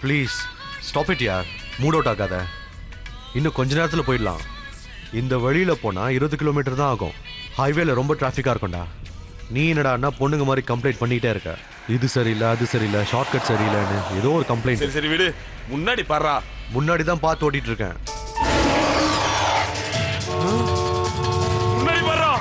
Please stop it யார். Mood out ஆகாத. இன்னும் கொஞ்ச நேரத்தில் போயிடலாம். இந்த வழியில் போனால் 20 கிலோமீட்டர் தான் ஆகும். ஹைவேல ரொம்ப டிராஃபிக்காக இருக்கும்டா. நீ என்னடா பொண்ணுங்க மாதிரி கம்ப்ளைண்ட் பண்ணிகிட்டே இருக்க. இது சரியில்லை அது சரியில்லை ஷார்ட்கட் சரியில்லைன்னு ஏதோ ஒரு கம்ப்ளைண்ட். சரி சரி விடு. முன்னாடி பாரா. முன்னாடி தான் பார்த்து ஓட்டிட்டு இருக்கேன். முன்னாடி பாரா.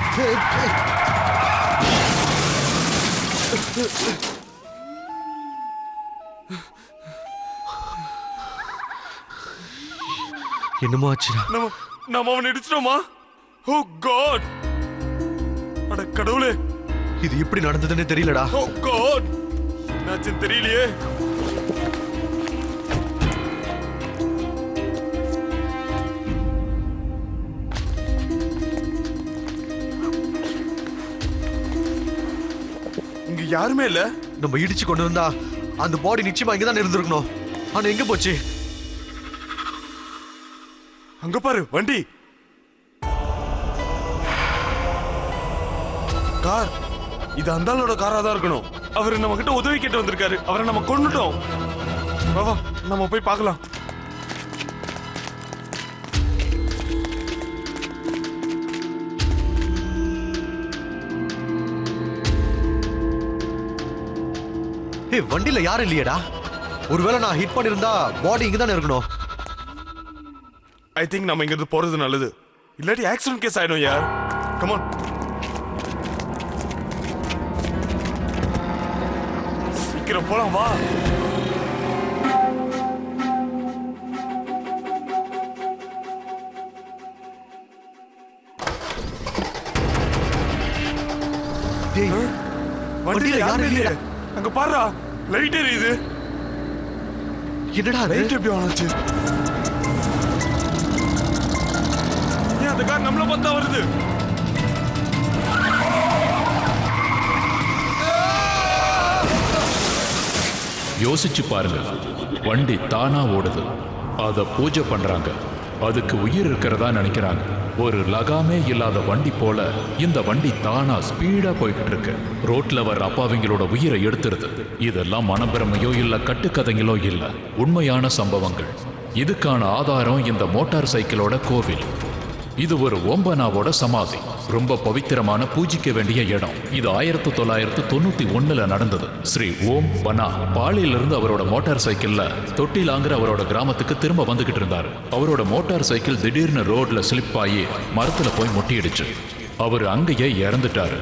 என்னமோ ஆச்சுடா. நம்ம அவனை இடிச்சிட்டோமா? ஓ காட். அட கடவுளே, இது எப்படி நடந்ததுன்னு தெரியலடா. ஓ காட், என்னாச்சுன்னு தெரியலையே. இங்க யாருமே இல்ல. நம்ம இடிச்சு கொண்டு வந்தா அந்த பாடி நிச்சயமா இங்க தான் இருந்திருக்கணும். ஆனா எங்க போச்சு? அங்க பாரு வண்டி. கார். இது அந்த ஆளோட காரா தான் இருக்கணும். அவரு நம்ம கிட்ட உதவி கேட்டு வந்திருக்காரு. அவரை நம்ம கொன்னுட்டோம். வா வா நம்ம போய் பார்க்கலாம். ஏய் வண்டியில யாரும் இல்லையடா. ஒருவேளை நான் ஹிட் பண்ணிருந்தா பாடி இங்க தானே இருக்கணும். ஐ திங்க் நம்ம இங்க இருந்து போறது நல்லது. இல்லாட்டி ஆக்சிடென்ட் கேஸ் ஆயிடும் யார். Come on. சீக்கிரம் போலாம் வா. டேய் வண்டியில யாரும் இல்லையே. அங்க பாருடா, லைட் எரியுது. என்னடா லைட் எப்படி ஆன் ஆச்சு? ஏன் அந்த கார் நம்மள பார்த்தா வருது? யோசிச்சு பாருங்க. வண்டி தானா ஓடுது. அத பூஜை பண்றாங்க. அதுக்கு உயிர் இருக்கிறதா நினைக்கிறாங்க. ஒரு லகாமே இல்லாத வண்டி போல இந்த வண்டி தானா ஸ்பீடா போய்கிட்டு இருக்கு. ரோட்ல வர்ற அப்பாவிங்களோட உயிரை எடுத்துருது. இதெல்லாம் மனப்பிரமையோ இல்ல கட்டுக்கதைங்களோ இல்ல, உண்மையான சம்பவங்கள். இதுக்கான ஆதாரம் இந்த மோட்டார் சைக்கிளோட கோவில். இது ஒரு ஓம்பனாவோட சமாதி. ரொம்ப பவித்திரமான பூஜிக்க வேண்டிய இடம். இது 1991 நடந்தது. ஸ்ரீ ஓம் பனா பாலியிலிருந்து அவரோட மோட்டார் சைக்கிள்ல தொட்டிலாங்கிற அவரோட கிராமத்துக்கு திரும்ப வந்துகிட்டு இருந்தாரு. அவரோட மோட்டார் சைக்கிள் திடீர்னு ரோட்ல ஸ்லிப் ஆகி மரத்துல போய் முட்டிடுச்சு. அவர் அங்கேயே இறந்துட்டாரு.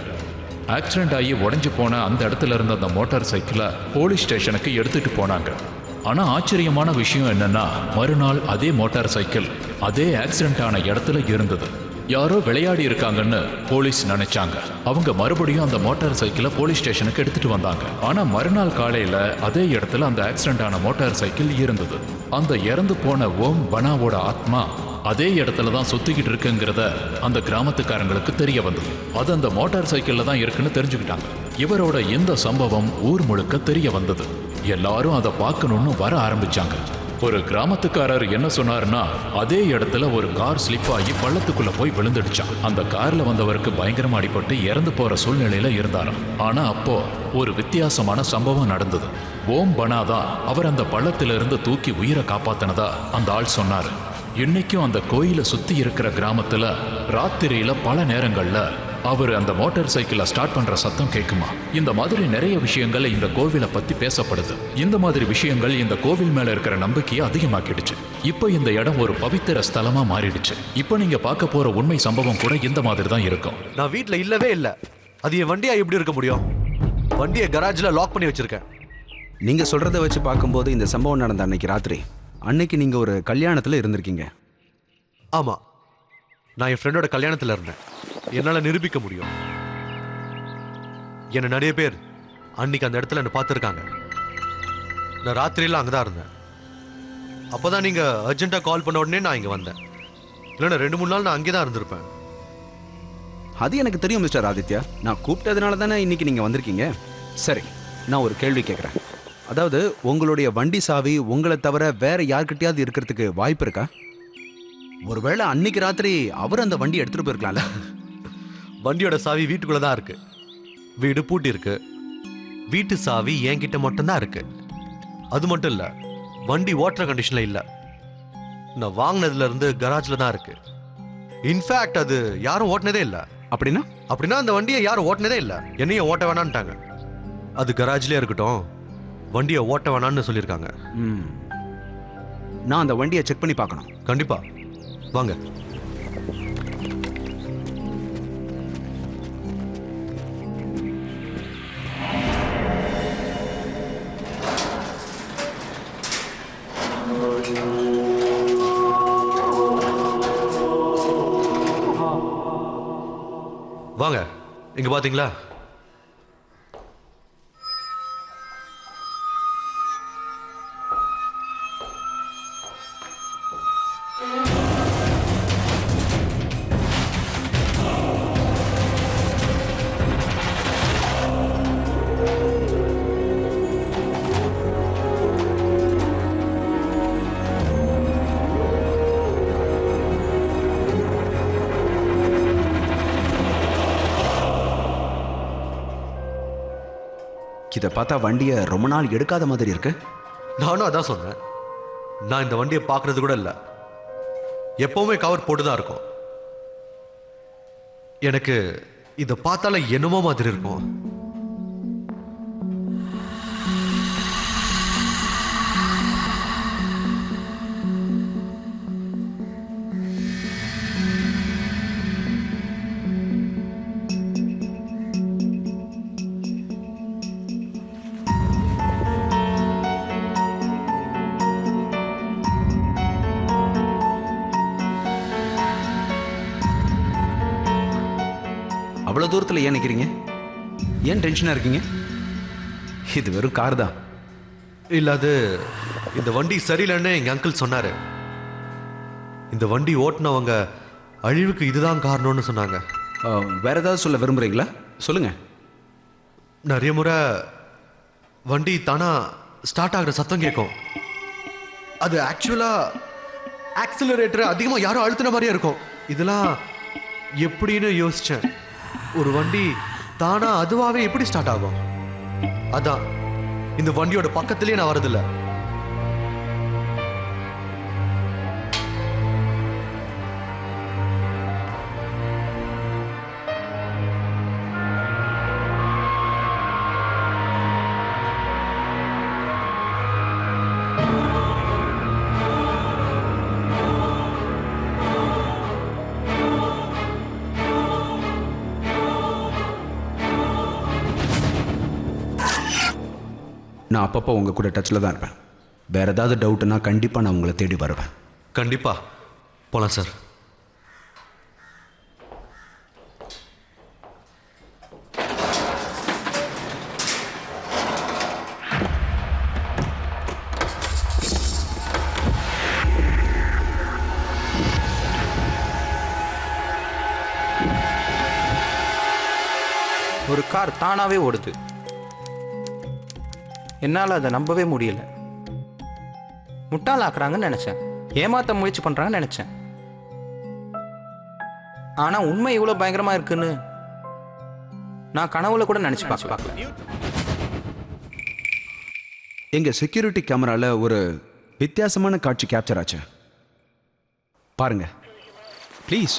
ஆக்சிடென்ட் ஆகி உடைஞ்சு போன அந்த இடத்துல இருந்த அந்த மோட்டார் சைக்கிளை போலீஸ் ஸ்டேஷனுக்கு எடுத்துட்டு போனாங்க. ஆனா ஆச்சரியமான விஷயம் என்னன்னா, மறுநாள் அதே மோட்டார் சைக்கிள் அதே ஆக்சிடென்ட் ஆன இடத்துல இருந்தது. யாரோ விளையாடி இருக்காங்கன்னு போலீஸ் நினைச்சாங்க. அவங்க மறுபடியும் அந்த மோட்டார் சைக்கிளை போலீஸ் ஸ்டேஷனுக்கு எடுத்துட்டு வந்தாங்க. ஆனா மறுநாள் காலையில அதே இடத்துல அந்த ஆக்சிடென்ட் ஆன மோட்டார் சைக்கிள் இருந்தது. அந்த இறந்து போன ஓம் பனாவோட ஆத்மா அதே இடத்துல தான் சுத்திக்கிட்டு இருக்குங்கிறத அந்த கிராமத்துக்காரங்களுக்கு தெரிய வந்தது. அது அந்த மோட்டார் சைக்கிள்ல தான் இருக்குன்னு தெரிஞ்சுக்கிட்டாங்க. இவரோட இந்த சம்பவம் ஊர் முழுக்க தெரிய வந்தது. எல்லாரும் அதை பார்க்கணும்னு வர ஆரம்பிச்சாங்க. ஒரு கிராமத்துக்காரர் என்ன சொன்னாருன்னா, அதே இடத்துல ஒரு கார் ஸ்லிப் ஆகி பள்ளத்துக்குள்ள போய் விழுந்துடுச்சான். அந்த கார்ல வந்தவருக்கு பயங்கரமா அடிபட்டு இறந்து போற சூழ்நிலையில இருந்தாராம். ஆனா அப்போ ஒரு வித்தியாசமான சம்பவம் நடந்தது. ஓம் பனா தான் அவர் அந்த பள்ளத்திலிருந்து தூக்கி உயிரை காப்பாத்தினதா அந்த ஆள் சொன்னாரு. இன்னைக்கும் அந்த கோயிலை சுத்தி இருக்கிற கிராமத்துல ராத்திரியில பல நேரங்கள்ல அவர் அந்த மோட்டார் சைக்கிளை ஸ்டார்ட் பண்ற சத்தம் கேட்குமா. இந்த மாதிரி நிறைய விஷயங்கள் இந்த கோவிலை பத்தி பேசப்படுது. இந்த மாதிரி விஷயங்கள் இந்த கோவில் மேல இருக்கிற நம்பிக்கையை அதிகமாக்கிடுச்சு. இப்போ இந்த இடம் ஒரு பவித்திர ஸ்தலமா மாறிடுச்சு. இப்போ நீங்க பார்க்க போற உண்மை சம்பவம் கூட இந்த மாதிரி தான் இருக்கும். நான் வீட்ல இல்லவே இல்ல. அது என் வண்டியா எப்படி இருக்க முடியும்? வண்டியை கராஜ்ல லாக் பண்ணி வச்சிருக்கேன். நீங்க சொல்றதை வச்சு பார்க்கும்போது இந்த சம்பவம் நடந்த அன்னைக்கு ராத்திரி, அன்னைக்கு நீங்க ஒரு கல்யாணத்துல இருந்திருக்கீங்க. ஆமா, நான் என் ஃப்ரெண்டோட கல்யாணத்துல இருந்தேன். என்னால நிரூபிக்க முடியும். என்ன நிறைய பேர் அன்னைக்கு அந்த இடத்துல என்ன பார்த்துருக்காங்க. நான் ராத்திரியில அங்கதான் இருந்தேன். அப்பதான் நீங்க அர்ஜென்ட்டா கால் பண்ண உடனே நான் இங்க வந்தேன். இல்லைன்னா 2-3 நாள் நான் அங்கேதான் இருந்திருப்பேன். அது எனக்கு தெரியும் மிஸ்டர் ஆதித்யா. நான் கூப்பிட்டதுனால தானே இன்னைக்கு நீங்க வந்திருக்கீங்க. சரி, நான் ஒரு கேள்வி கேட்குறேன். அதாவது உங்களுடைய வண்டி சாவி உங்களை தவிர வேற யார்கிட்டயாவது இருக்கிறதுக்கு வாய்ப்பு இருக்கா? ஒருவேளை அன்னைக்கு ராத்திரி அவர் அந்த வண்டி எடுத்துட்டு போயிருக்கலாம்ல. வண்டியோட சாவி வீட்டுக்குள்ளதான் இருக்கு. வீடு பூட்டி இருக்கு. வீட்டு சாவி என்கிட்ட மட்டும்தான் இருக்கு. அது மட்டும் இல்ல, வண்டி ஓட்டுற கண்டிஷன்ல இல்ல. நான் வாங்கினதுல இருந்து கராஜ்ல தான் இருக்கு. இன்ஃபேக்ட் அது யாரும் ஓட்டினதே இல்ல. அப்படின்னா அந்த வண்டியை யாரும் ஓட்டினதே இல்ல. என்னையும் ஓட்ட வேணான்ட்டாங்க. அது கராஜ்லயே இருக்கட்டும், வண்டியை ஓட்ட வேணான்னு சொல்லியிருக்காங்க. நான் அந்த வண்டியை செக் பண்ணி பார்க்கணும். கண்டிப்பா வாங்க. வாங்க, இங்க பாத்தீங்களா? இதை பார்த்தா வண்டியை ரொம்ப நாள் எடுக்காத மாதிரி இருக்கு. நானும் அதான் சொன்னேன். நான் இந்த வண்டியை பார்க்கறது கூட இல்லை. எப்பவுமே கவர் போட்டு தான் இருக்கும். எனக்கு இதை பார்த்தால என்னமோ மாதிரி இருக்கும். அவ்வளவு தூரத்தில் ஏன் நிற்கிறீங்க? ஏன் டென்ஷனாக இருக்கீங்க? இது வெறும் கார் தான். இல்ல, அது இந்த வண்டி சரியில்லைன்னு எங்க அங்கிள் சொன்னாரு. இந்த வண்டி ஓட்டுனவங்க அழிவுக்கு இதுதான் காரணம்னு சொன்னாங்க. வேற ஏதாவது சொல்ல விரும்புறீங்களா? சொல்லுங்க. நிறைய முறை வண்டி தானா ஸ்டார்ட் ஆகுற சத்தம் கேட்கும். அது ஆக்சுவலா ஆக்சிலரேட்டர் அதிகமா யாரும் அழுத்தின மாதிரியே இருக்கும். இதெல்லாம் எப்படின்னு யோசிச்சேன். ஒரு வண்டி தானா அதுவாவே எப்படி ஸ்டார்ட் ஆகும்? அதான் இந்த வண்டியோட பக்கத்திலேயே நான் வரதில்லை. நான் அப்பப்போ உங்கள் கூட டச்சில் தான் இருப்பேன். வேறு ஏதாவது டவுட்டுன்னா கண்டிப்பாக நான் உங்களை தேடி வருவேன். கண்டிப்பா போலாம் சார். ஒரு கார் தானாகவே ஓடுது. என்னால் அதை நம்பவே முடியல. முட்டாளாக்குறாங்கன்னு நினச்சேன், ஏமாற்ற முயற்சி பண்ணுறாங்கன்னு நினச்சேன். ஆனால் உண்மை இவ்வளோ பயங்கரமாக இருக்குன்னு நான் கனவுல கூட நினச்சி பார்க்கல. எங்கள் செக்யூரிட்டி கேமராவில் ஒரு வித்தியாசமான காட்சி கேப்சர் ஆச்சு. பாருங்க ப்ளீஸ்.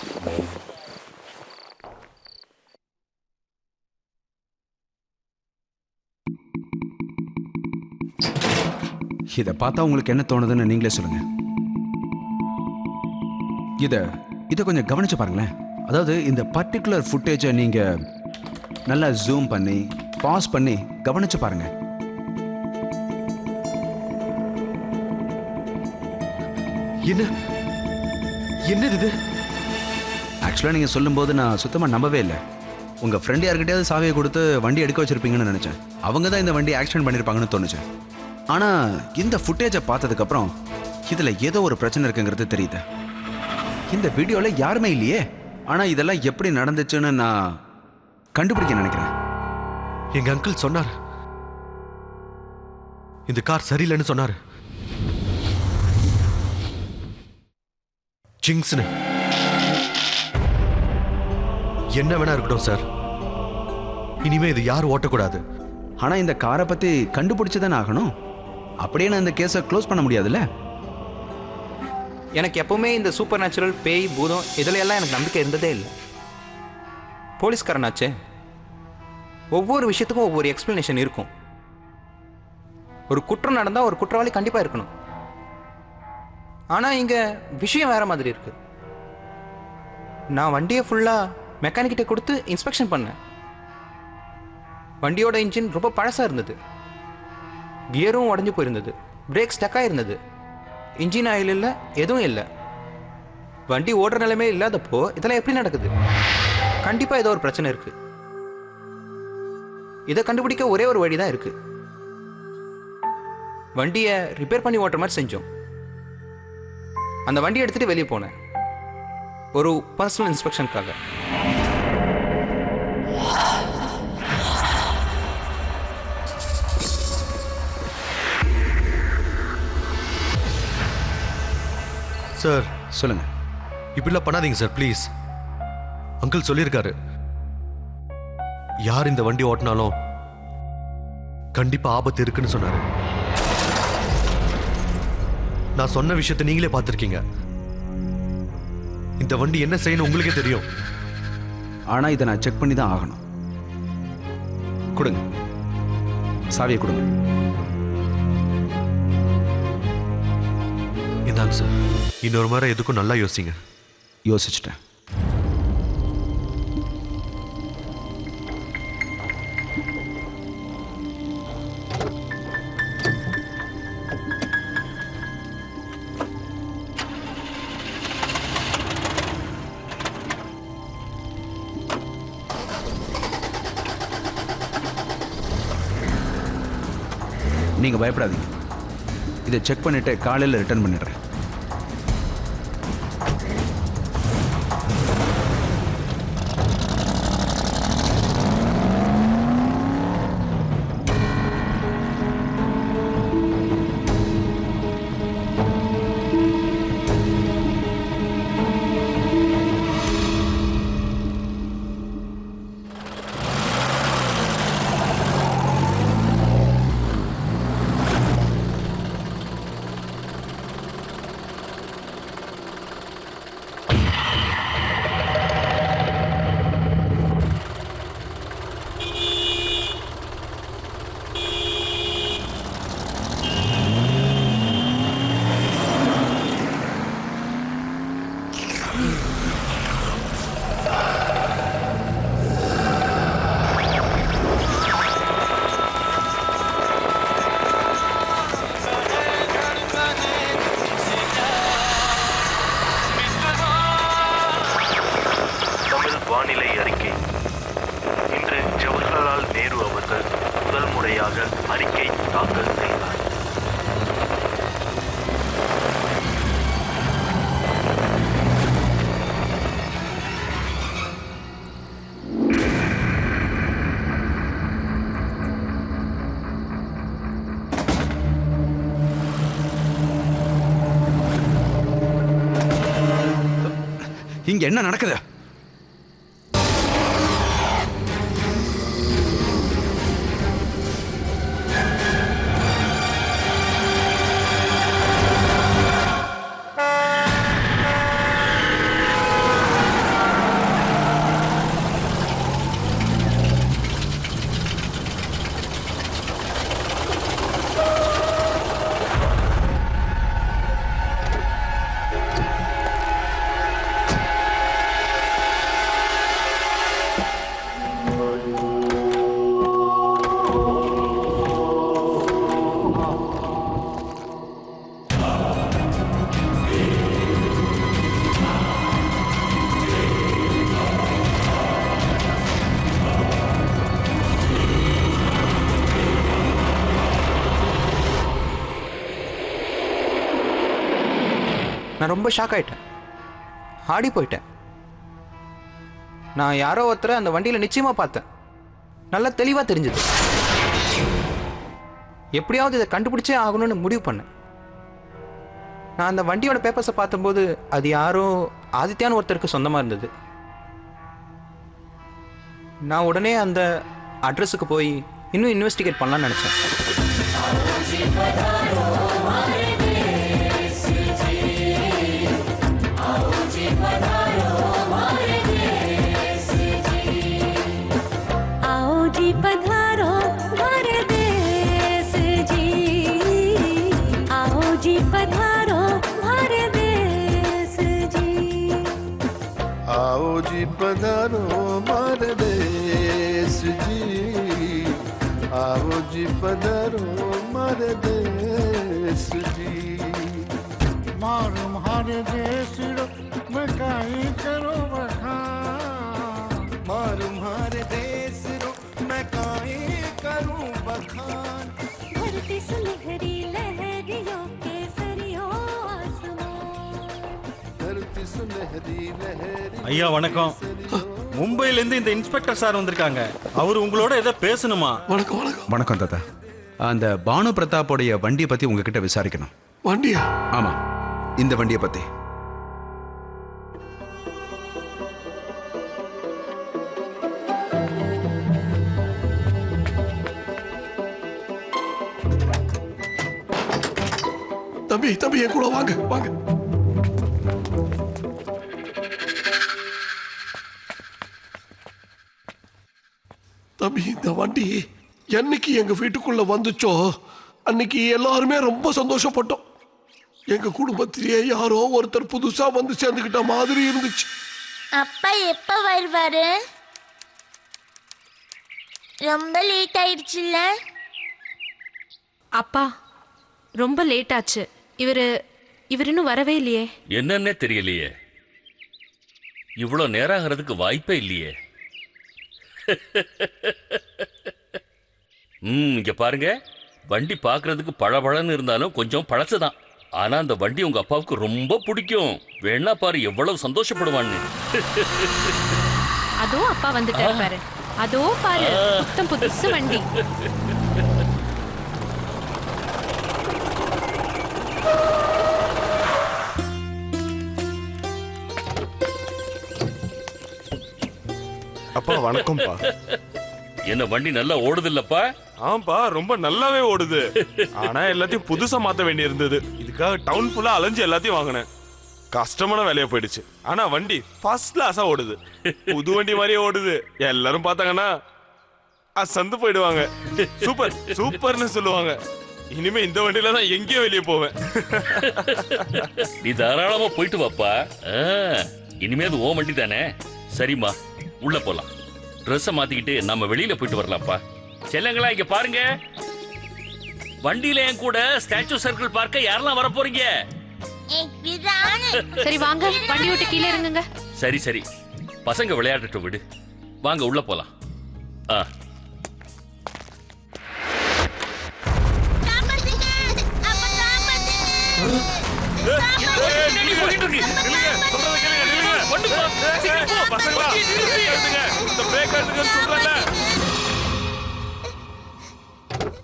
இதை பார்த்தா உங்களுக்கு என்ன தோணுதுன்னு நீங்களே சொல்லுங்க. இதை கொஞ்சம் கவனிச்சு பாருங்களேன். அதாவது இந்த பர்டிகுலர் ஃபுட்டேஜை நீங்க நல்லா ஜூம் பண்ணி பாஸ் பண்ணி கவனிச்சு பாருங்க. என்னது? ஆக்சுவலாக நீங்கள் சொல்லும்போது நான் சுத்தமாக நம்பவே இல்லை. உங்கள் ஃப்ரெண்ட் யார்கிட்டயாவது சாவியை கொடுத்து வண்டி எடுக்க வச்சிருப்பீங்கன்னு நினச்சேன். அவங்க தான் இந்த வண்டியை ஆக்சிடென்ட் பண்ணியிருப்பாங்கன்னு தோணுச்சு. ஆனால் இந்த ஃபுட்டேஜை பார்த்ததுக்கப்புறம் இதில் ஏதோ ஒரு பிரச்சனை இருக்குங்கிறது தெரியுது. இந்த வீடியோவில் யாருமே இல்லையே. ஆனால் இதெல்லாம் எப்படி நடந்துச்சுன்னு நான் கண்டுபிடிக்க நினைக்கிறேன். எங்க அங்கிள் சொன்னார், இந்த கார் சரியில்லைன்னு சொன்னார். ஜிங்ஸ்னு என்ன வேணா இருக்கட்டும் சார், இனிமே இது யாரும் ஓட்டக்கூடாது. ஆனால் இந்த காரை பற்றி கண்டுபிடிச்சு தானே ஆகணும். அப்படியே நான் இந்த கேஸை க்ளோஸ் பண்ண முடியாதுல்ல? எனக்கு எப்பவுமே இந்த சூப்பர் நேச்சுரல் பேய் பூதம் இதில் எல்லாம் எனக்கு நம்பிக்கை இருந்ததே இல்லை. போலீஸ்காரனாச்சே, ஒவ்வொரு விஷயத்துக்கும் ஒவ்வொரு எக்ஸ்பிளனேஷன் இருக்கும். ஒரு குற்றம் நடந்தால் ஒரு குற்றவாளி கண்டிப்பாக இருக்கணும். ஆனால் இங்கே விஷயம் வேற மாதிரி இருக்கு. நான் வண்டியை ஃபுல்லாக மெக்கானிக்கிட்ட கொடுத்து இன்ஸ்பெக்ஷன் பண்ணேன். வண்டியோட இன்ஜின் ரொம்ப பழசாக இருந்தது, கியரும் உடஞ்சி போயிருந்தது, பிரேக் ஸ்டக்காக இருந்தது, இன்ஜின் ஆயில் இல்லை, எதுவும் இல்லை. வண்டி ஓடுற நிலைமே இல்லாதப்போ இதெல்லாம் எப்படி நடக்குது? கண்டிப்பாக ஏதோ ஒரு பிரச்சனை இருக்கு. இதை கண்டுபிடிக்க ஒரே ஒரு வழி தான் இருக்கு. வண்டியை ரிப்பேர் பண்ணி ஓட்டுற மாதிரி செஞ்சோம். அந்த வண்டியை எடுத்துட்டு வெளியே போனேன் ஒரு பர்சனல் இன்ஸ்பெக்ஷனுக்காக. சார் சொல்லுங்க. இப்படிலாம் பண்ணாதீங்க சார், ப்ளீஸ். அங்கிள் சொல்லியிருக்காரு, யார் இந்த வண்டி ஓட்டினாலும் கண்டிப்பா ஆபத்து இருக்குன்னு சொன்னாரு. நான் சொன்ன விஷயத்தை நீங்களே பார்த்துருக்கீங்க. இந்த வண்டி என்ன செய்யணும் உங்களுக்கே தெரியும். ஆனா இதை நான் செக் பண்ணி தான் ஆகணும். கொடுங்க, சாவியை கொடுங்க. இந்தாங்க சார், இன்னொரு முறை எதுக்கும் நல்லா யோசிங்க. யோசிச்சிட்டேன். நீங்க பயப்படாதீங்க, இதை செக் பண்ணிட்டு காலையில் ரிட்டர்ன் பண்ணிடுறேன். வானிலை அறிக்கை. இன்று ஜவஹர்லால் நேரு அவர்கள் முதல் முறையாக அறிக்கை தாக்கல் செய்தார். இங்க என்ன நடக்குது? நான் ரொம்ப ஷாக் ஆயிட்டேன், ஆடி போயிட்டேன். நான் யாரோ ஒருத்தரை அந்த வண்டியில் நிச்சயமா பார்த்தேன், நல்லா தெளிவாக தெரிஞ்சது. எப்படியாவது இதை கண்டுபிடிச்சே ஆகணும்னு முடிவு பண்ணேன். நான் அந்த வண்டியோட பேப்பர்ஸை பார்த்தபோது அது யாரோ ஆதித்யான்னு ஒருத்தருக்கு சொந்தமாக இருந்தது. நான் உடனே அந்த அட்ரஸுக்கு போய் இன்னும் இன்வெஸ்டிகேட் பண்ணலான்னு நினச்சேன். जी पधारो हमारे देश जी आओ जी पधारो हमारे देश जी आओ जी पधारो हमारे देश जी मारूम हर देश मैं काई करो बखान मारूम हर देश मैं काई करूं बखान धरती सुनहरी लहरियों केसरियों आसमान धरती सुनहरी लहरी ஐயா வணக்கம். மும்பைல இருந்து இந்த இன்ஸ்பெக்டர் சார் வந்திருக்காங்க. அவர் உங்களோட ஏதோ பேசணுமா? வணக்கம் வணக்கம் வணக்கம் தாத்தா. அந்த பானு பிரதாப்போடைய வண்டியை பத்தி உங்ககிட்ட விசாரிக்கணும். வண்டியா? ஆமா, இந்த வண்டியை பத்தி. தம்பி தம்பி என் கூட வாங்க வாங்க. தம்பி இந்த வண்டி என்னைக்கு எங்க வீட்டுக்குள்ள வந்துச்சோ அன்னைக்கு எல்லாருமே ரொம்ப சந்தோஷப்பட்டோம். எங்க குடும்பத்திலேயே யாரோ ஒருத்தர் புதுசா வந்து சேர்ந்துக்கிட்ட மாதிரி இருந்துச்சு. அப்பா எப்ப வருவாரு? ரொம்ப லேட் ஆயிடுச்சுல்ல? அப்பா ரொம்ப லேட் ஆச்சு. இவர் இன்னும் வரவே இல்லையே. என்னன்னே தெரியலையே. இவ்வளோ நேரம் ஆகிறதுக்கு வாய்ப்பே இல்லையே. இங்க பாருங்க, வண்டி பார்க்கறதுக்கு பழபழன்னு இருந்தாலும் கொஞ்சம் பழசுதான். ஆனா அந்த வண்டி உங்க அப்பாவுக்கு ரொம்ப பிடிக்கும். வேணா பாரு எவ்வளவு சந்தோஷப்படுவான்னு. அதோ அப்பா வந்துட்டாரு பாரு. அதோ பாரு, புத்தம் புதுசு வண்டி. அப்பா வணக்கம்ப்பா. என்ன வண்டி நல்லா ஓடுது இல்லப்பா? ஆம்பா, ரொம்ப நல்லாவே ஓடுது. ஆனா எல்லாத்தையும் புதுசா மாத்த வேண்டி இருந்தது. இதுக்காக டவுன் ஃபுல்லா அலைஞ்சு எல்லாத்தையும் வாங்கினேன். கஷ்டமான வேலையா போயிடுச்சு. ஆனா வண்டி ஃபர்ஸ்ட் கிளாஸா ஓடுது. புது வண்டி மாதிரியே ஓடுது. எல்லாரும் பார்த்தாங்கன்னா அசந்து போயிடுவாங்க. சூப்பர் சூப்பர்னு சொல்லுவாங்க. இனிமே இந்த வண்டியில தான் எங்கேயோ வெளியே போவேன். நீ தாராளமா போயிட்டு வாப்பா. இனிமே அது ஓ வண்டி தானே. சரிம்மா, உள்ள போலாம். ட்ரெஸ்ஸை மாத்திக்கிட்டு நம்ம வெளியில போயிட்டு வரலாம்ப்பா. செல்லங்களா, இங்க பாருங்க. வண்டியில என் கூட ஸ்டாச்சு சர்க்கிள் பார்க்க யாரெல்லாம் வர போறீங்க? சரி வாங்க, வண்டி விட்டு கீழே இறங்குங்க. சரி சரி, பசங்க விளையாடட்டும், விடு. வாங்க உள்ள போலாம்.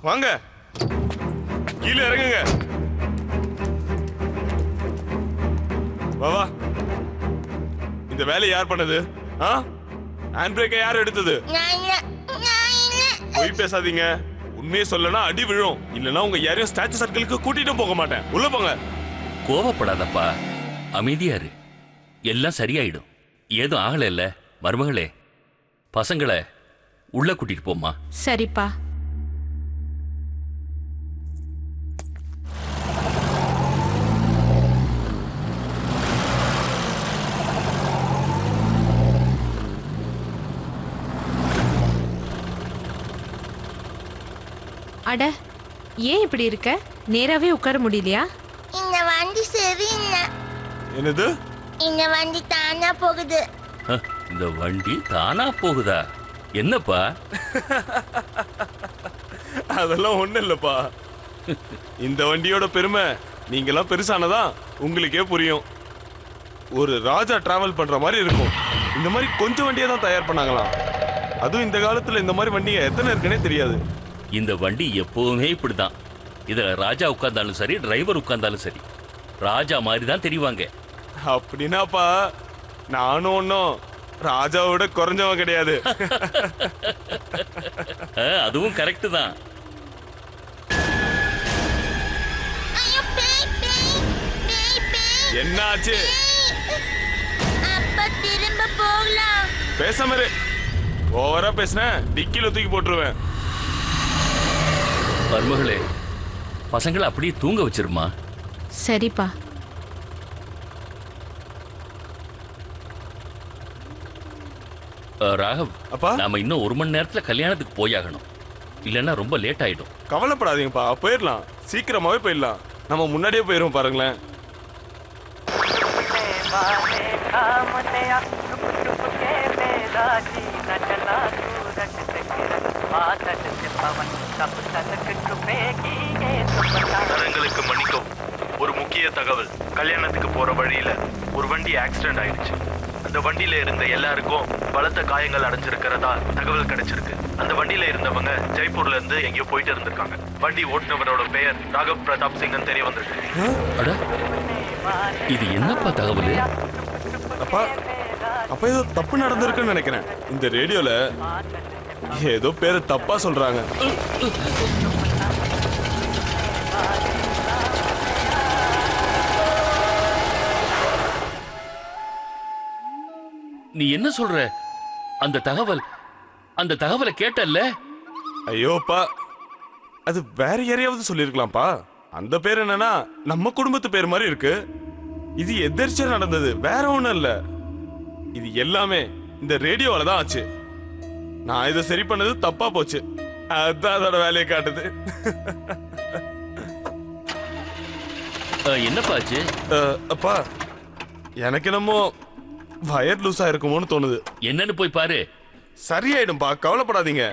வாங்க கீழே இறங்குங்க. வா, இந்த வேலை யார் பண்ணது? ஹேண்ட் பிரேக்கை யார் எடுத்தது? போய் பேசாதீங்க. உண்மையை சொல்லனா அடி விழும். இல்லனா உங்க யாரையும் ஸ்டாச்சு சர்க்கிளுக்கு கூட்டிட்டு போக மாட்டேன். உள்ள போங்க. கோவப்படாதப்பா, அமைதியா இரு. எல்லாம் சரியாயிடும். ஏதும் ஆகல இல்ல மருமகளே. பசங்களை உள்ள கூட்டிட்டு போமா. சரிப்பா. அட, ஏன் இப்படி இருக்க? நேராவே உட்கார முடியலையா? இந்த வண்டி சரியில்லை. என்னது? இந்த வண்டி தானா போகுது. இந்த வண்டி தானா போகுதா? என்னப்பா? அதெல்லாம் ஒண்ணு இல்லப்பா. இந்த வண்டியோட பெருமை நீங்கெல்லாம் பெருசானதா உங்களுக்கே புரியும். ஒரு ராஜா டிராவல் பண்ற மாதிரி இருக்கும். இந்த மாதிரி கொஞ்சம் வண்டியை தான் தயார் பண்ணாங்களாம். அதுவும் இந்த காலத்துல இந்த மாதிரி வண்டிங்க எத்தனை இருக்குன்னே தெரியாது. இந்த வண்டி எப்பவுமே இப்படிதான். இதுல ராஜா உட்கார்ந்தாலும் சரி, டிரைவர் உட்கார்ந்தாலும் சரி, ராஜா மாதிரி தான் தெரிவாங்க. அப்படின்னாப்பா, நானும் ஒன்னும் ராஜாவோட குறைஞ்சவன் கிடையாது. அதுவும் கரெக்ட் தான். என்ன ஆச்சு? அப்பா திரும்ப போகலாம். பேசாம இரு. ஓவரா பேசின டிக்கில தூக்கி போட்டுருவேன். மருமகளே, பசங்களை அப்படியே தூங்க வச்சிருமா. சரிப்பா. ராகவ், அப்பா நாம இன்னும் 1 மணி நேரத்துல கல்யாணத்துக்கு போயாகணும். இல்லைன்னா ரொம்ப லேட் ஆயிடும். கவலைப்படாதீங்கப்பா, போயிடலாம், சீக்கிரமாவே போயிடலாம். நம்ம முன்னாடியே போயிரும் பாருங்களேன். தரங்களுக்கு மன்னிக்கவும். ஒரு முக்கிய தகவல். கல்யாணத்துக்கு போற வழியில ஒரு வண்டி ஆக்சிடென்ட் ஆயிடுச்சு. அந்த வண்டியில இருந்த எல்லாருக்கும் பலத்த காயங்கள் அடைஞ்சிருக்கிறதா தகவல் கிடைச்சிருக்கு. அந்த வண்டியில இருந்தவங்க ஜெய்ப்பூர்ல இருந்து எங்கேயோ போயிட்டு இருந்திருக்காங்க. வண்டி ஓட்டுனவரோட பெயர் ராகவ் பிரதாப் சிங்னு தெரிய வந்திருக்கு. அட, இது என்னப்பா தகவல்? அப்பா அப்ப ஏதோ தப்பு நடந்திருக்குன்னு நினைக்கிறேன். இந்த ரேடியோல ஏதோ பேரு தப்பா சொல்றாங்க. நீ என்ன சொல்ற? அந்த தகவலை கேட்டல்ல? ஐயோப்பா, அது வேற யாரையாவது சொல்லிருக்கலாம்ப்பா. அந்த பேர் என்னன்னா நம்ம குடும்பத்து பேர் மாதிரி இருக்கு. இது எதிர்ச்சியா நடந்தது, வேற ஒண்ணும் இல்ல. இது எல்லாமே இந்த ரேடியோவால தான் ஆச்சு. நான் இதை சரி பண்ணது தப்பா போச்சு. அதான் அதோட வேலையை காட்டுது. என்னப்பா ஆச்சு? அப்பா, எனக்கு என்னமோ வயர் லூஸா இருக்குமோன்னு தோணுது. என்னன்னு போய் பாரு. சரியாயிடும்பா, கவலைப்படாதீங்க.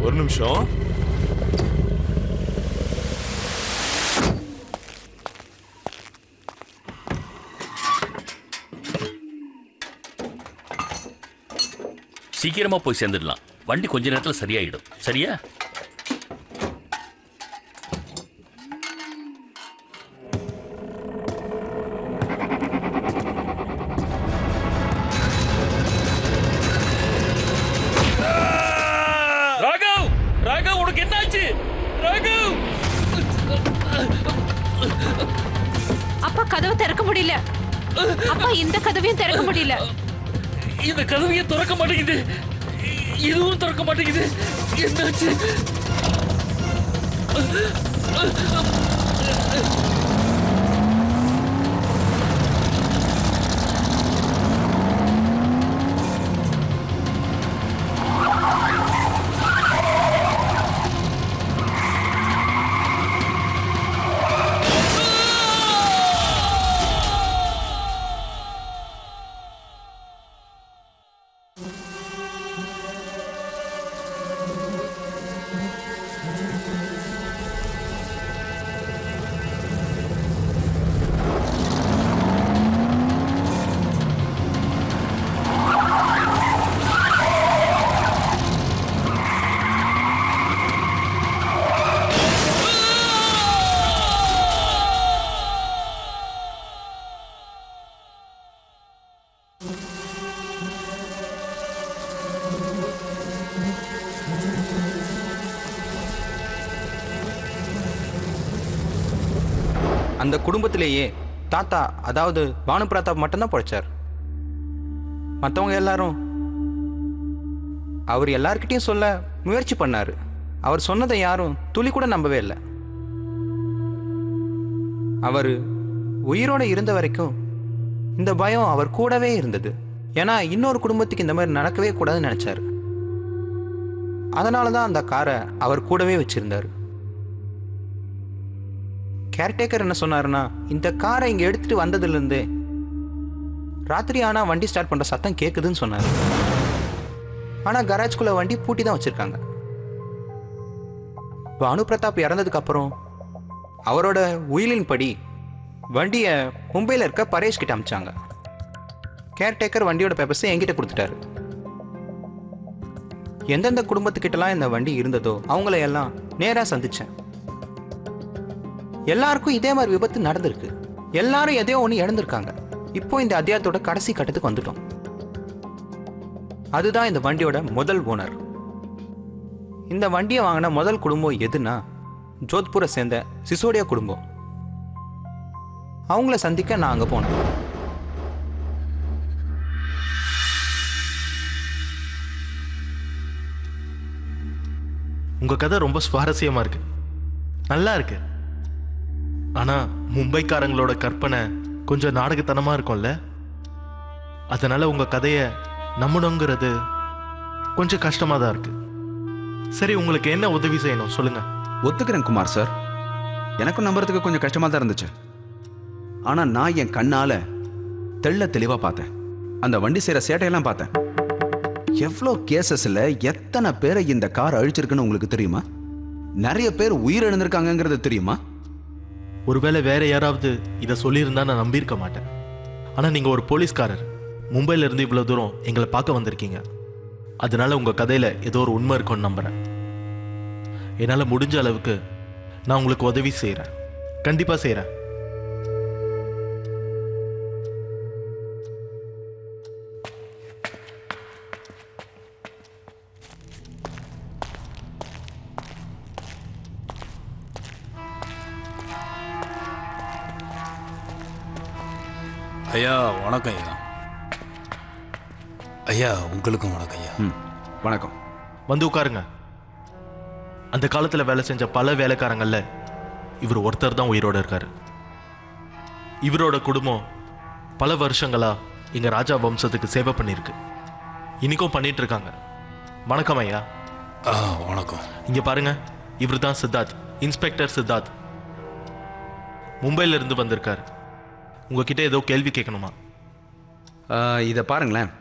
ஒரு நிமிஷம். சீக்கிரமா போய் சேர்ந்துடலாம். வண்டி கொஞ்ச நேரத்துல சரியாயிடும். சரியா? ராகவ், ராகவ், உனக்கு என்னாச்சு? ராகவ்! அப்பா, கதவை திறக்க முடியல. அப்பா, இந்த கதவையும் திறக்க முடியல. இந்த கதவையே திறக்க மாட்டேங்குது. இதுவும் திறக்க மாட்டேங்குது. என்னாச்சு? அந்த குடும்பத்திலேயே தாத்தா, அதாவது பானு பிரதாப் மட்டும்தான் பிழைச்சார். மற்றவங்க எல்லாரும் அவர் எல்லார்கிட்டையும் சொல்ல முயற்சி பண்ணாரு. அவர் சொன்னதை யாரும் துளி கூட நம்பவே இல்லை. அவர் உயிரோட இருந்த வரைக்கும் இந்த பயம் அவர் கூடவே இருந்தது. ஏன்னா இன்னொரு குடும்பத்துக்கு இந்த மாதிரி நடக்கவே கூடாதுன்னு நினைச்சாரு. அதனால தான் அந்த காரை அவர் கூடவே வச்சிருந்தாரு. கேர்டேக்கர் என்ன சொன்னாருன்னா, இந்த காரை இங்கே எடுத்துட்டு வந்ததுலேருந்து ராத்திரி ஆனால் வண்டி ஸ்டார்ட் பண்ணுற சத்தம் கேட்குதுன்னு சொன்னார். ஆனால் கராஜ்குள்ளே வண்டி பூட்டி தான் வச்சுருக்காங்க. பானு பிரதாப் இறந்ததுக்கு அப்புறம் அவரோட உயிலின் படி வண்டியை மும்பையில் இருக்க பரேஷ் கிட்ட அமிச்சாங்க. கேர்டேக்கர் வண்டியோட பேப்பர்ஸை என்கிட்ட கொடுத்துட்டாரு. எந்தெந்த குடும்பத்துக்கிட்டலாம் இந்த வண்டி இருந்ததோ அவங்கள எல்லாம் நேராக சந்திச்சேன். எல்லாருக்கும் இதே மாதிரி விபத்து நடந்திருக்கு. எல்லாரும் எதையோ ஒன்று இழந்திருக்காங்க. இப்போ இந்த அத்தியாயத்தோட கடைசி கட்டத்துக்கு வந்துட்டோம். அதுதான் இந்த வண்டியோட முதல் ஓனர். இந்த வண்டியை வாங்கின முதல் குடும்பம் எதுனா ஜோத்பூரை சேர்ந்த சிசோடியா குடும்பம். அவங்கள சந்திக்க நான் அங்கே போனேன். உங்க கதை ரொம்ப சுவாரஸ்யமா இருக்கு, நல்லா இருக்கு. ஆனா மும்பைக்காரங்களோட கற்பனை கொஞ்சம் நாடகத்தனமா இருக்கும்ல, அதனால உங்க கதையை நம்பணுங்கிறது கொஞ்சம் கஷ்டமா தான் இருக்கு. சரி, உங்களுக்கு என்ன உதவி செய்யணும் சொல்லுங்க. ஒத்துக்கிறேன் குமார் சார், எனக்கும் நம்புறதுக்கு கொஞ்சம் கஷ்டமா தான் இருந்துச்சு. ஆனா நான் என் கண்ணால தெள்ள தெளிவா பார்த்தேன். அந்த வண்டி செய்யற சேட்டையெல்லாம் பார்த்தேன். எவ்வளோ கேசஸ்ல எத்தனை பேரை இந்த கார் அழிச்சிருக்குன்னு உங்களுக்கு தெரியுமா? நிறைய பேர் உயிரிழந்திருக்காங்கிறது தெரியுமா? ஒருவேளை வேற யாராவது இதை சொல்லியிருந்தா நான் நம்பியிருக்க மாட்டேன். ஆனா நீங்க ஒரு போலீஸ்காரர், மும்பைல இருந்து இவ்வளவு தூரம் எங்களை பார்க்க வந்திருக்கீங்க. அதனால உங்க கதையில ஏதோ ஒரு உண்மை இருக்கும்னு நம்புறேன். என்னால முடிஞ்ச அளவுக்கு நான் உங்களுக்கு உதவி செய்யறேன், கண்டிப்பா செய்யறேன். ஐயா வணக்கம் ஐயா. ஐயா உங்களுக்கும் வணக்கம் ஐயா. வணக்கம். வந்து உட்காருங்க. அந்த காலத்துல வேலை செஞ்ச பல வேலைக்காரங்கள்ல இவர் ஒருத்தர் தான் உயிரோட இருக்காரு. இவரோட குடும்பம் பல வருஷங்களா எங்க ராஜா வம்சத்துக்கு சேவை பண்ணிருக்கு, இன்னைக்கும் பண்ணிட்டு இருக்காங்க. வணக்கம் ஐயா. வணக்கம். இங்க பாருங்க, இவர் தான் சித்தார்த், இன்ஸ்பெக்டர் சித்தார்த். மும்பைல இருந்து வந்திருக்காரு. உங்ககிட்ட ஏதோ கேள்வி கேட்கணுமா? இதை பாருங்களேன்.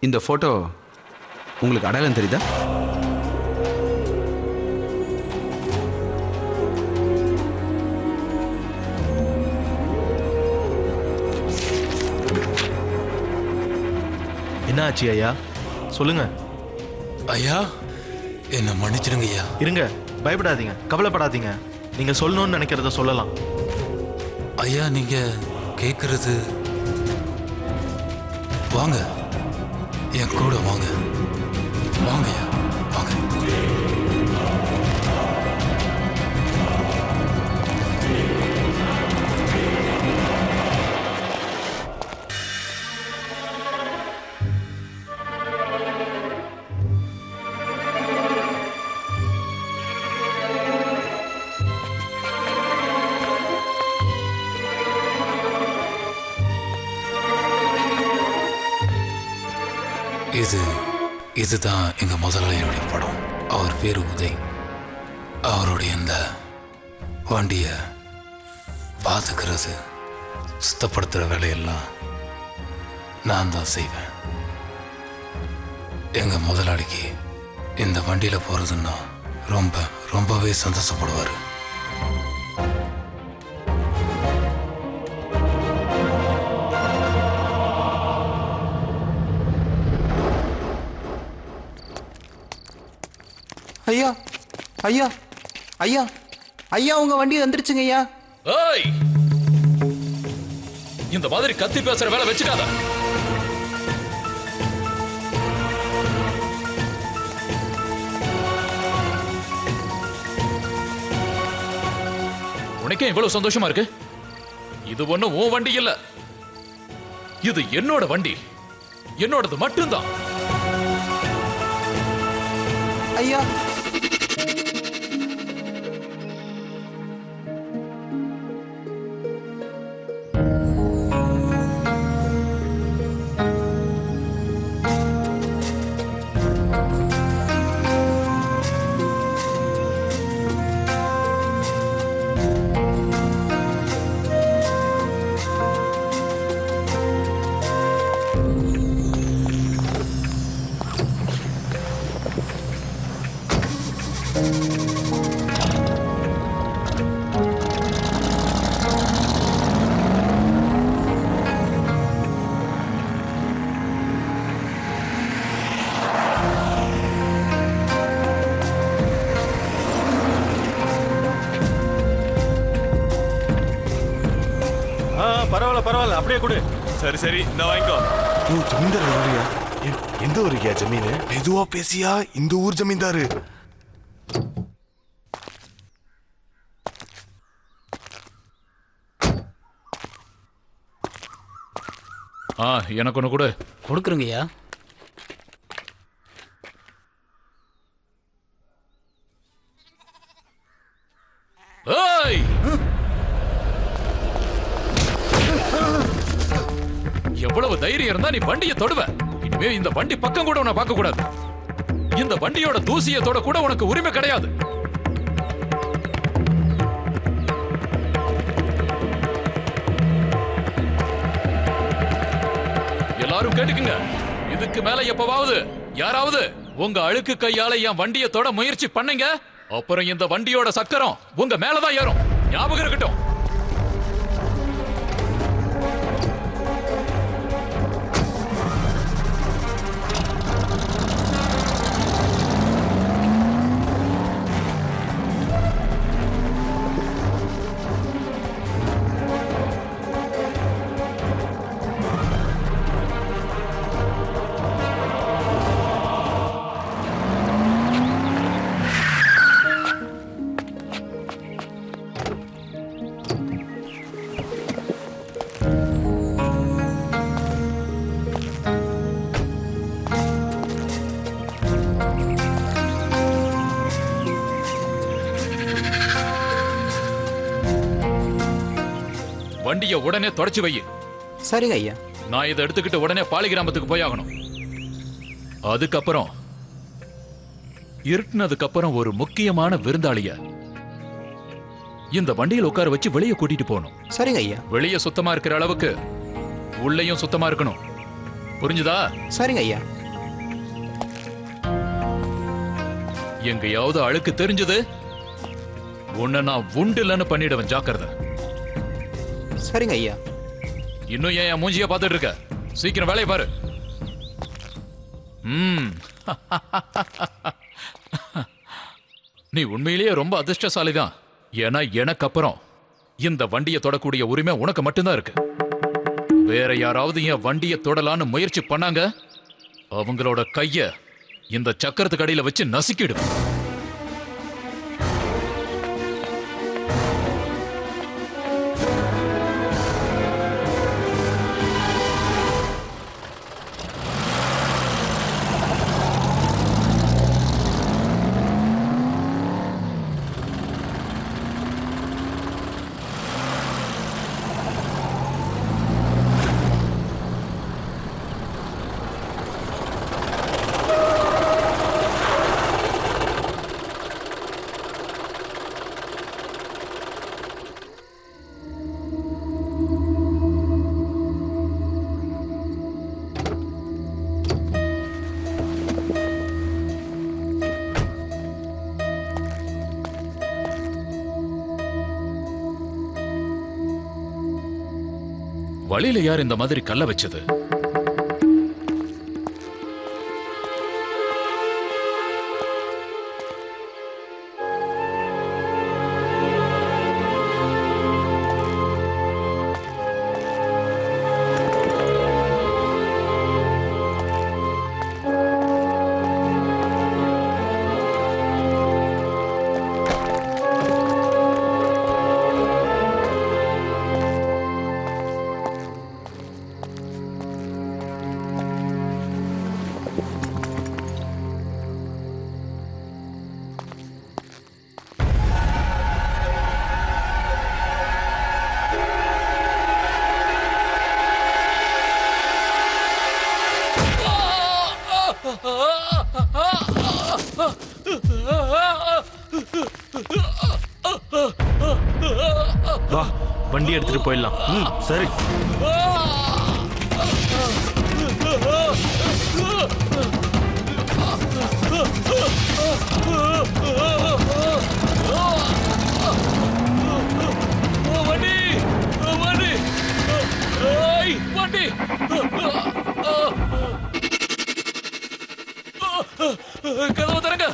இந்த போட்டோ உங்களுக்கு அடையாளம் தெரியுதா? என்ன ஆச்சு ஐயா, சொல்லுங்க. ஐயா என்ன மன்னிச்சிடுங்க ஐயா. இருங்க, பயப்படாதீங்க, கவலைப்படாதீங்க. நீங்க சொல்லணும்னு நினைக்கிறத சொல்லலாம். ஐயா நீங்க கேட்கறது, வாங்க என் கூட வாங்க. வாங்க ஐயா வாங்க. இதுதான் எங்க முதலாளியோடைய படம். அவர் பேரு உதய். அவருடைய இந்த வண்டிய பாத்துக்கிறது, சுத்தப்படுத்துற வேலையெல்லாம் நான் தான் செய்வேன். எங்க முதலாளிக்கு இந்த வண்டியில போறதுன்னா ரொம்பவே சந்தோஷப்படுவாரு. ஐயா ஐயா ஐயா ஐயா, உங்க வண்டி வந்துருச்சுங்க ஐயா. ஏய், இந்த மாதிரி கத்தி பேசுற வேலை வச்சுக்காத. உனக்கே இவ்வளவு சந்தோஷமா இருக்கு? இது ஒண்ணும் உன் வண்டி இல்ல, இது என்னோட வண்டி, என்னோடது மட்டும்தான். ஐயா பரவாயில்ல, அப்படியே கொடு. சரி சரி, இந்த வாங்கிக்கோ. ஜமீன்தார் வரியா? எந்த ஊருக்கியா ஜமீன்? மெதுவா பேசியா, இந்த ஊர் ஜமீன்தாரு. எனக்கு ஒன்று கூட கொடுக்குறேங்கய்யா. ஏய் எவ்வளவு தைரியம் இருந்தா நீ வண்டியை தொடுவ? இனிமே இந்த வண்டி பக்கம் கூட உன்னை பார்க்க கூடாது. இந்த வண்டியோட தூசியை தொட கூட உனக்கு உரிமை கிடையாது. எல்லாரும் கேட்டுக்குங்க. இதுக்கு மேல எப்பவாவது யாராவது உங்க அழுக்கு கையால என் வண்டியை தொட முயற்சி பண்ணீங்க, அப்புறம் இந்த வண்டியோட சக்கரம் உங்க மேலதான் ஏறும். ஞாபகம் இருக்கட்டும். வண்டியை உடனே தொடச்சு வை. சரிங்க ஐயா. நான் இதை எடுத்துக்கிட்டு உடனே பாலி கிராமத்துக்கு போய் ஆகணும். அதுக்கப்புறம் இருட்டினதுக்கு அப்புறம் ஒரு முக்கியமான விருந்தாளிய இந்த வண்டியில் உட்கார வச்சு வெளியே கூட்டிட்டு போகணும். சரிங்க ஐயா. வெளியே சுத்தமா இருக்கிற அளவுக்கு உள்ளேயும் சுத்தமா இருக்கணும். புரிஞ்சுதா? சரிங்க ஐயா. எங்கேயாவது அழுக்கு தெரிஞ்சது உன்னை நான் உண்டில்லன்னு பண்ணிடுவேன். ஜாக்கிரதை. சரிங்க ஐயா. இன்னும் ஏன் மூஞ்சியா பார்த்துட்டு இருக்க? சீக்கிரம் வேலையை பாரு. நீ உண்மையிலேயே ரொம்ப அதிர்ஷ்டசாலிதான். ஏன்னா எனக்கு அப்புறம் இந்த வண்டியை தொடக்கூடிய உரிமை உனக்கு மட்டும்தான் இருக்கு. வேற யாராவது என் வண்டியை தொடலான்னு முயற்சி பண்ணாங்க, அவங்களோட கைய இந்த சக்கரத்துக்கு அடியில வச்சு நசுக்கிடும். வழியில யார் இந்த மாதிரி கல்ல வச்சது? வா, வண்டி எடுத்துட்டு போயிடலாம். சரி. வண்டி வண்டி வண்டி கதவு தரங்க,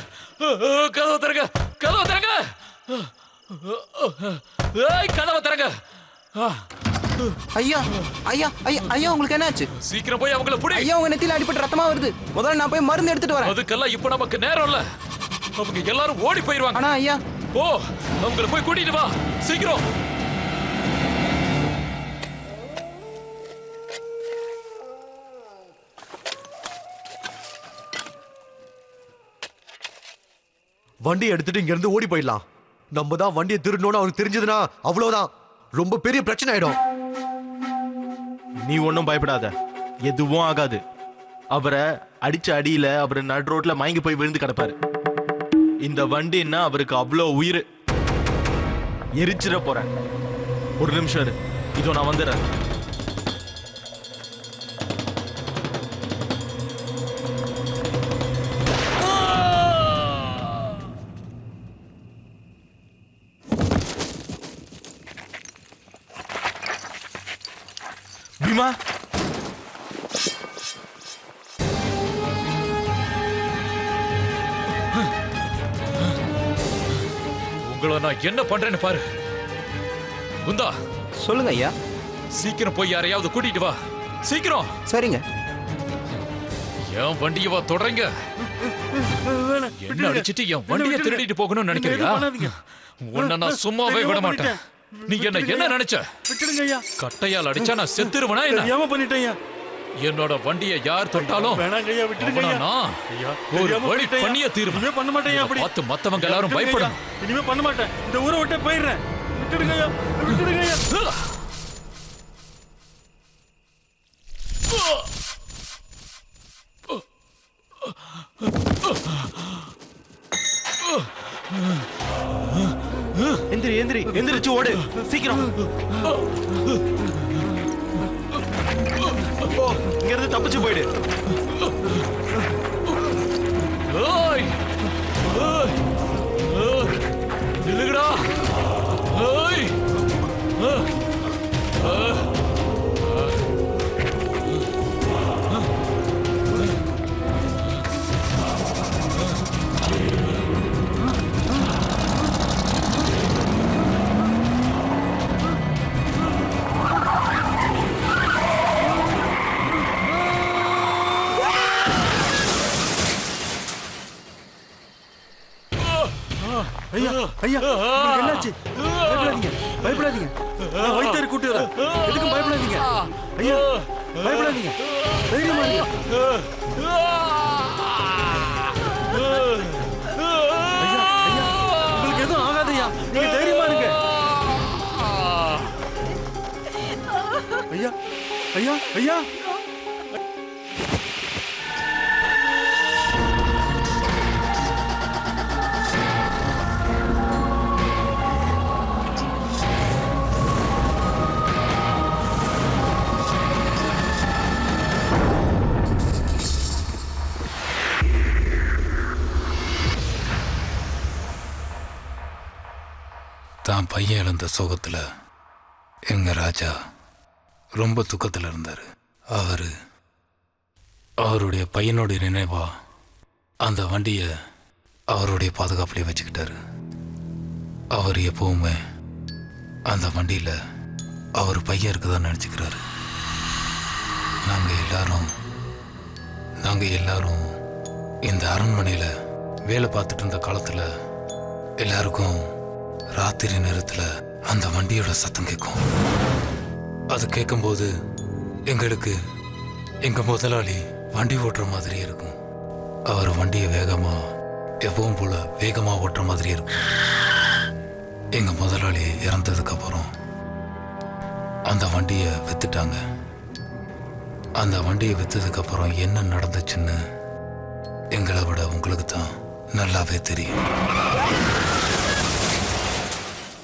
கதவு தரங்க, கதவு தரங்க, கதவு தரங்க. ஐயா ஐயா ஐயா ஐயா, உங்களுக்கு என்னாச்சு? சீக்கிரம் போய் அவங்கள புடி. ஐயா, உங்க நெத்தியில அடிபட்டு ரத்தமா வருது. முதல்ல நான் போய் மருந்து எடுத்துட்டு வரேன். அதுக்கெல்லாம் இப்ப நமக்கு நேரம் இல்ல. அவங்க எல்லாரும் ஓடி போயிருவாங்க. ஆனா ஐயா, போ, அவங்கள போய் கூட்டிட்டு வா சீக்கிரம். வண்டி எடுத்துட்டு இங்க இருந்து ஓடி போயிடலாம். நம்ம தான் வண்டியை திருடணும்னு அவருக்கு தெரிஞ்சதுன்னா அவ்வளவுதான், ரொம்ப பெரிய பிரச்சனை ஆயிடும். நீ ஒன்றும் பயப்படாத, எதுவும் ஆகாது. அவரை அடிச்ச அடியில அவர் நடு ரோட்ல மயங்கி போய் விழுந்து கிடப்பாரு. இந்த வண்டின்னா அவருக்கு அவ்வளோ உயிர். எரிச்சிட போறேன். ஒரு நிமிஷம் இரு, இதோ நான் வந்துடுறேன். பீமா, உங்களை நான் என்ன பண்றேன்னு பாரு. குந்தா, சொல்லுங்க ஐயா. சீக்கிரம் போய் யாரையாவது கூட்டிட்டு வா, சீக்கிரம். சரிங்க. என் வண்டியை வா தொடங்க. என்ன அடிச்சிட்டு என் வண்டியை திருடிட்டு போகணும்னு நினைக்கிறியா? உன்னை நான் சும்மாவே விட மாட்டேன். நீ என்ன நினைச்ச? கட்டையால் அடிச்சா நான் செத்துருவனா என்ன? பண்ணிட்டேன். என்னோட வண்டியை யார் தொட்டாலும் நான் ஒரு வழி பண்ணியே தீருவேன். பண்ண மாட்டேன். அப்படி பார்த்து மத்தவங்க எல்லாரும் பயப்படும். இனிமே பண்ண மாட்டேன். இந்த ஊரை விட்டே போயிடுறேன். விட்டுடுங்க ஐயா, விட்டுடுங்க ஐயா. எந்திரி எந்திரி எந்திரிச்சு ஓடு, சீக்கிரம். இங்க இருந்து தப்பிச்சு போயிடு. நில்லுங்கடா. ஐயா ஐயா, என்னாச்சு? பயப்படாதீங்க, பயப்படாதீங்க. நான் வைத்தியரை கூட்டு வரேன். எதுக்கும் பயப்படாதீங்க ஐயா, பயப்படாதீங்க. தைரியமா இருங்க. ஐயா ஐயா, உங்களுக்கு எதுவும் ஆகாதையா, நீங்க தைரியமா இருங்க. ஐயா ஐயா ஐயா. தான் பையன் இழந்த சோகத்தில் எங்கள் ராஜா ரொம்ப துக்கத்தில் இருந்தார். அவருடைய பையனுடைய நினைவா அந்த வண்டியை அவருடைய பாதுகாப்புலேயே வச்சுக்கிட்டாரு. அவர் எப்பவுமே அந்த வண்டியில் அவர் பையன் இருக்குதான்னு நினச்சிக்கிறாரு. நாங்கள் எல்லாரும் இந்த அரண்மனையில் வேலை பார்த்துட்டு இருந்த காலத்தில் எல்லாருக்கும் ராத்திரி நேரத்தில் அந்த வண்டியோட சத்தம் கேட்கும். அது கேட்கும்போது எங்களுக்கு எங்கள் முதலாளி வண்டி ஓட்டுற மாதிரி இருக்கும். அவர் வண்டியை எப்பவும் போல வேகமாக ஓட்டுற மாதிரி இருக்கும். எங்கள் முதலாளி இறந்ததுக்கப்புறம் அந்த வண்டியை வித்துட்டாங்க. அந்த வண்டியை விற்றதுக்கப்புறம் என்ன நடந்துச்சுன்னு எங்களை விட உங்களுக்கு தான் நல்லாவே தெரியும்.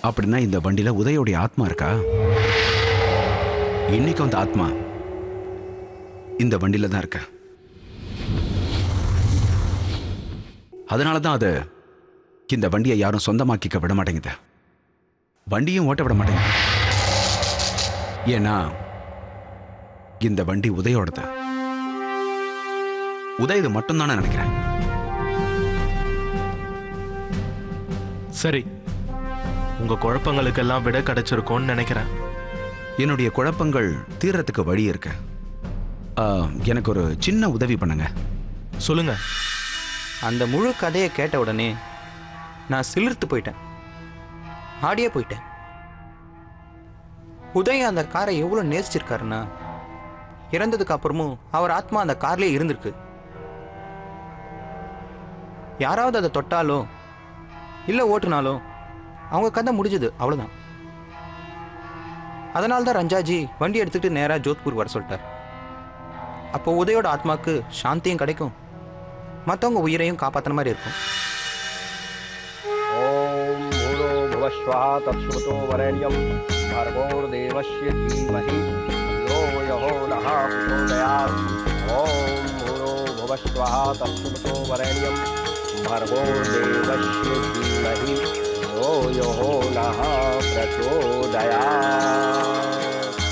அப்படின்னா இந்த வண்டியில உதயோடைய ஆத்மா இருக்கா? இன்னைக்கும் அந்த ஆத்மா இந்த வண்டியில தான் இருக்க. அதனால தான் அது இந்த வண்டியை யாரும் சொந்தமாக்கிக்க விட மாட்டேங்குது, வண்டியும் ஓட்ட விட மாட்டேங்குது. ஏன்னா இந்த வண்டி உதயோடது. உதய இது மட்டும் தானே நினைக்கிறேன். சரி, உங்க குழப்பங்களுக்கெல்லாம் விட கிடைச்சிருக்கும்னு நினைக்கிறேன். என்னுடைய குழப்பங்கள் தீர்றதுக்கு வழி இருக்கு. எனக்கு ஒரு சின்ன உதவி பண்ணுங்க. சொல்லுங்க. அந்த முழு கதையை கேட்ட உடனே நான் சிலிர்த்து போயிட்டேன், ஆடியே போயிட்டேன். உதய் அந்த காரை எவ்வளோ நேசிச்சிருக்காருன்னா, இறந்ததுக்கு அப்புறமும் அவர் ஆத்மா அந்த கார்லேயே இருந்திருக்கு. யாராவது அதை தொட்டாலோ இல்லை ஓட்டுனாலோ அவங்க கதை முடிஞ்சது, அவ்வளோதான். அதனால தான் ரஞ்சாஜி வண்டி எடுத்துக்கிட்டு நேராக ஜோத்பூர் வர சொல்லிட்டார். அப்போ உதயோட ஆத்மாக்கு சாந்தியும் கிடைக்கும், மற்றவங்க உயிரையும் காப்பாற்றின மாதிரி இருக்கும். ஓம் மூலோ புவஸ்வஹ தத்சுமதோ வரண்யம் भर्गोर्देवस्य धीमहि यो यो नः प्रचोदयात् ॐ मूलो भुवस्वः तत्सुमतो वरेण्यं भर्गोर्देवस्य धीमहि यो यो नः प्रचोदयात्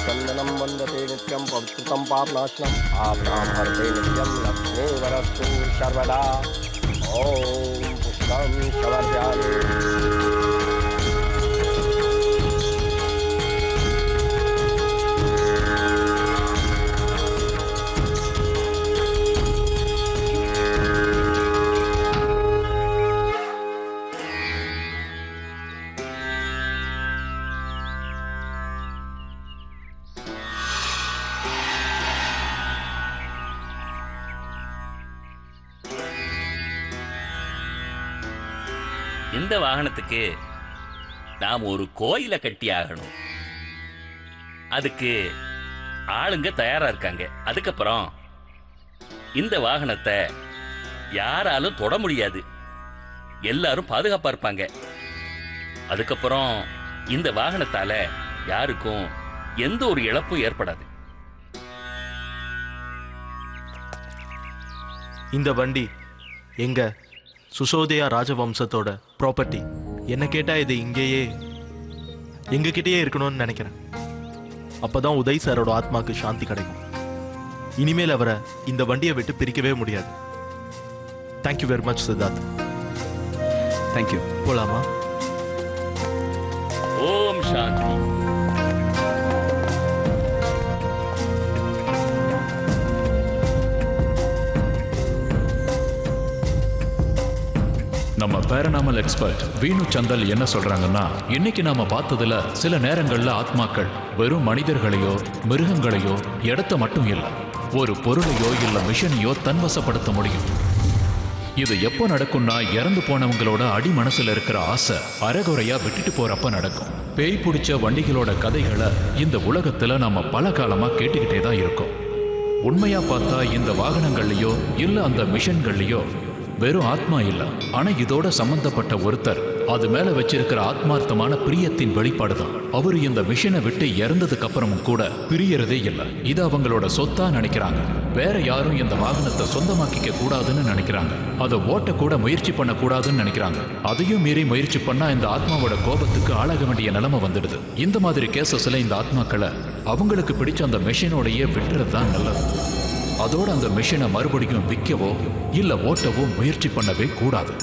चन्दनं वन्दते नित्यं पवित्रं पापनाशनम् आपणां हरते नित्यं लक्ष्मीवरस्तु सर्वदा ॐ पुष्पं समर्पयामि. இந்த வாகனத்துக்கு நாம் ஒரு கோயிலை கட்டி ஆகணும். அதுக்கு ஆளுங்க தயாரா இருக்காங்க. அதுக்கப்புறம் இந்த வாகனத்தை யாராலும் தொட முடியாது, எல்லாரும் பாதுகாப்பா இருப்பாங்க. அதுக்கப்புறம் இந்த வாகனத்தால யாருக்கும் எந்த ஒரு இழப்பும் ஏற்படாது. இந்த வண்டி எங்க சுசோதயா ராஜவம்சத்தோட ப்ராப்பர்ட்டி. என்ன கேட்டா இது இங்கேயே எங்ககிட்டயே இருக்கணும்னு நினைக்கிறேன். அப்பதான் உதய் சாரோட ஆத்மாக்கு சாந்தி கிடைக்கும். இனிமேல் அவரை இந்த வண்டியை விட்டு பிரிக்கவே முடியாது. Thank you very much Siddharth. Thank you. போலாமா? ஓம் சாந்தி. நம்ம பேரனாமல் எக்ஸ்பர்ட் வீணு சந்தல் என்ன சொல்றாங்கன்னா, இன்னைக்கு நாம பார்த்ததுல சில நேரங்கள்ல ஆத்மாக்கள் வெறும் மனிதர்களையோ மிருகங்களையோ இடத்த மட்டும் இல்ல, ஒரு பொருளையோ இல்ல மிஷனையோ தன்வசப்படுத்த முடியும். இது எப்போ நடக்கும்னா, இறந்து போனவங்களோட அடி மனசுல இருக்கிற ஆசை அரைகுறையா விட்டுட்டு போறப்ப நடக்கும். பேய் பிடிச்ச வண்டிகளோட கதைகளை இந்த உலகத்துல நாம பல காலமா கேட்டுக்கிட்டே தான் இருக்கோம். உண்மையா பார்த்தா இந்த வாகனங்கள்லயோ இல்ல அந்த மிஷன்கள்லயோ வெறும் ஆத்மா இல்ல, ஆனா இதோட சம்பந்தப்பட்ட ஒருத்தர் அது மேல வச்சிருக்கிற ஆத்மார்த்தமான பிரியத்தின் வெளிப்பாடுதான். அவரு இந்த மிஷனை விட்டு இறந்ததுக்கு அப்புறமும் கூட பிரியறதே இல்லை. இது அவங்களோட சொத்தா நினைக்கிறாங்க. வேற யாரும் இந்த வாகனத்தை சொந்தமாக்கிக்க கூடாதுன்னு நினைக்கிறாங்க. அதை ஓட்ட கூட முயற்சி பண்ண கூடாதுன்னு நினைக்கிறாங்க. அதையும் மீறி முயற்சி பண்ணா இந்த ஆத்மாவோட கோபத்துக்கு ஆளாக வேண்டிய நிலைமை வந்துடுது. இந்த மாதிரி கேசஸ்ல இந்த ஆத்மாக்களை அவங்களுக்கு பிடிச்ச அந்த மிஷினோடையே விட்டுறது தான் நல்லது. அதோட அந்த மிஷினை மறுபடியும் விற்கவோ இல்ல ஓட்டவோ முயற்சி பண்ணவே கூடாது.